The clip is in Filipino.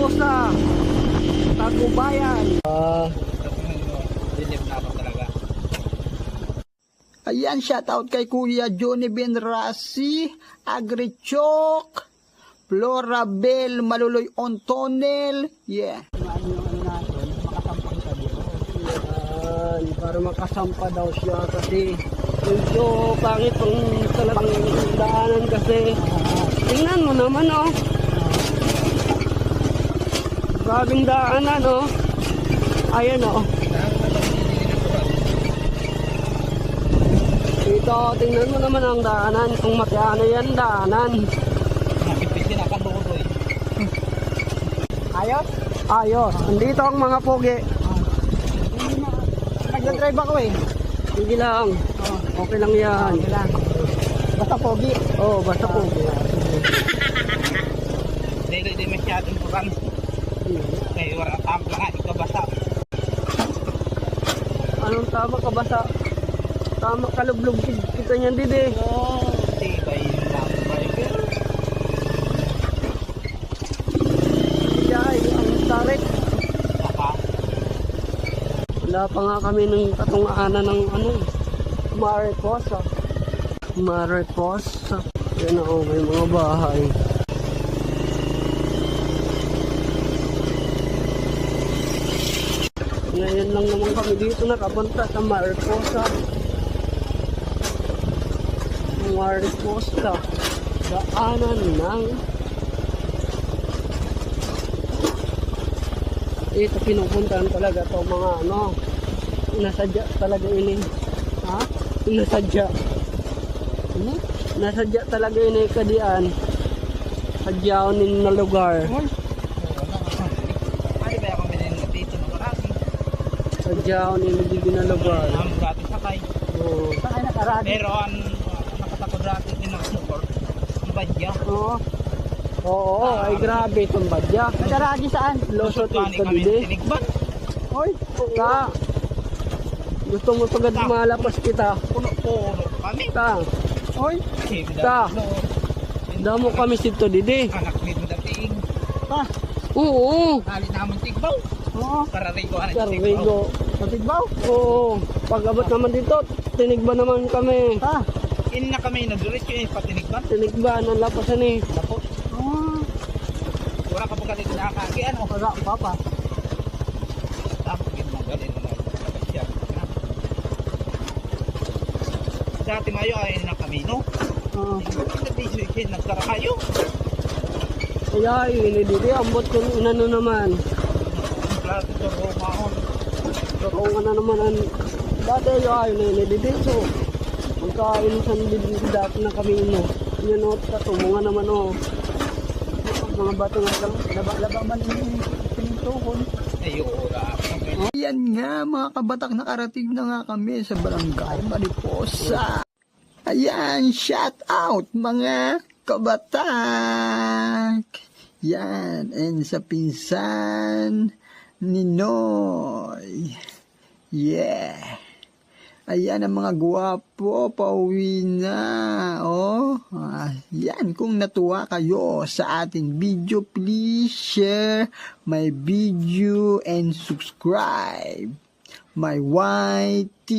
Mariposa, Tacubaya. Dilim na ako talaga. Ayan, shoutout kay Kuya Johnny Benrasi, Agrichok, Florabel, Maluloy Ontonel. Yeah. Para makasampa daw siya kasi medyo pangit ang talagang daanan kasi. Tingnan mo naman oh. Grabing daanan oh. Ayan oh. Ito, tingnan mo naman ang daanan. Kung matiano yan, daanan. Nakipit din ako doon eh. Ayos? Ayos. Andito ang mga pogi. Nag-drive ako eh. Sige lang. Okay lang yan. Okay lang. Basta pogi. Oo, basta pogi. Hindi masyadong kurang. Kaya wala tama lang ikaw basta. Anong tama ka basta? Tama kalublog kita niyan dide. Oo. Tibay yung biker. Yay, ang tarik. Saka. Wala pa nga kami ng katungaanan ng ano. Mariposa. Mariposa. Yan o, may mga bahay. Ngayon lang naman kami dito nakapunta sa Mariposa. Mariposa. Daanan ng ito pinupuntahan talaga to mga ano. Nasadya talaga ini. Ha? Nasadya. Ano? Nasadya talaga ini kadian. Sadyaon na lugar. Ay ba ako bilhin na dito na karami. Sadyaon ni na lugar. Ang dati sakay. Oo. Saan nakaradi? Pero ang nakatakod dati din ng motor. Ang badya. Oo. Oo, ay grabe itong badya. Nakaradi saan? Losot Kani ito kami dide. tinigban. Hoy, ka. Gusto mo pagad malapas kita. Puno-puno kami. Ka. Hoy, Ta. Damo kami sito dide. Anak nito dating. Oo. Hali naman tigbaw. oo. Kararigo anak tigbaw. Sarwigo. Patigbaw? Oo. Pag abot naman dito, tinigba naman kami. In na kami nagdiretso eh patinigban. Tinigba ng lapasan eh. Lapot. Oo. Wala ka pa kasi nakakakian o. Wala, papa. Tapos yun magaling na siya. Dati mayo ay na kami no. Oo. Hindi siya nagkarayo. Kaya ini dide ambot kun inano naman. Klaro ito Romaon. Pero ano naman ang dati ay ini dide so. Pagkain sa dide dati na kami ino. Yan o, tatumungan naman o. Mga bato nga lang. Laba man yung pinintuhon. Ay ura. Ayan nga mga kabatak, nakarating na nga kami sa Barangay Mariposa. Ayan, shout out mga kabatak. Yan, and sa pinsan ni Noy. Yeah. Ayan ang mga guwapo, pauwi na. Oh, yan, kung natuwa kayo sa ating video, please share my video and subscribe my YT.